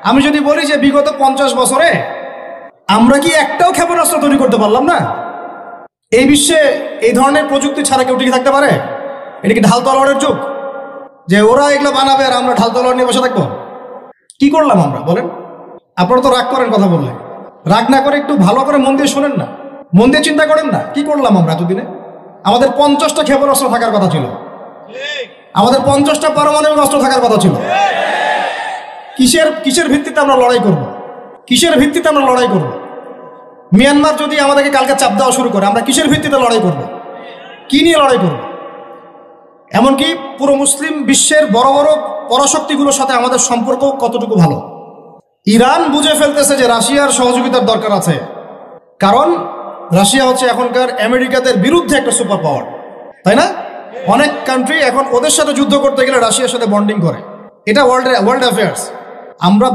আমি যদি বলি যে বিগত 50 বছরে আমরা কি একটাও ক্ষেপণাস্ত্র তৈরি করতে পারলাম না, এই বিশ্বে এই ধরনের প্রযুক্তি ছাড়া কেউ টিকে থাকতে পারে? এটা কি ঢাল তলোয়ারের যুগ যে ওরা এগুলো বানাবে আর আমরা ঢাল তলোয়ার নিয়ে বসে থাকবো? কি করলাম আমরা বলেন? আপনারা তো রাগ করেন কথা বললে, রাগ না করে একটু ভালো করে মন দিয়ে শোনেন না, মন দিয়ে চিন্তা করেন না। কি করলাম আমরা এতদিনে? আমাদের 50টা ক্ষেপণাস্ত্র থাকার কথা ছিল, আমাদের 50টা পারমাণবিক অস্ত্র থাকার কথা ছিল। কিসের ভিত্তিতে আমরা লড়াই করব? কিসের ভিত্তিতে আমরা লড়াই করব? মিয়ানমার যদি আমাদেরকে কালকে চাপ দেওয়া শুরু করে, আমরা কিসের ভিত্তিতে লড়াই করব? কি নিয়ে লড়াই করব? এমনকি পুরো মুসলিম বিশ্বের বড় বড় পরাশক্তিগুলোর সাথে আমাদের সম্পর্ক কতটুকু ভালো। ইরান বুঝে ফেলতেছে যে রাশিয়ার সহযোগিতার দরকার আছে, কারণ রাশিয়া হচ্ছে এখনকার আমেরিকাদের বিরুদ্ধে একটা সুপার পাওয়ার, তাই না? অনেক কান্ট্রি এখন ওদের সাথে যুদ্ধ করতে গেলে রাশিয়ার সাথে বন্ডিং করে। এটা ওয়ার্ল্ড অ্যাফেয়ার্স। আমরা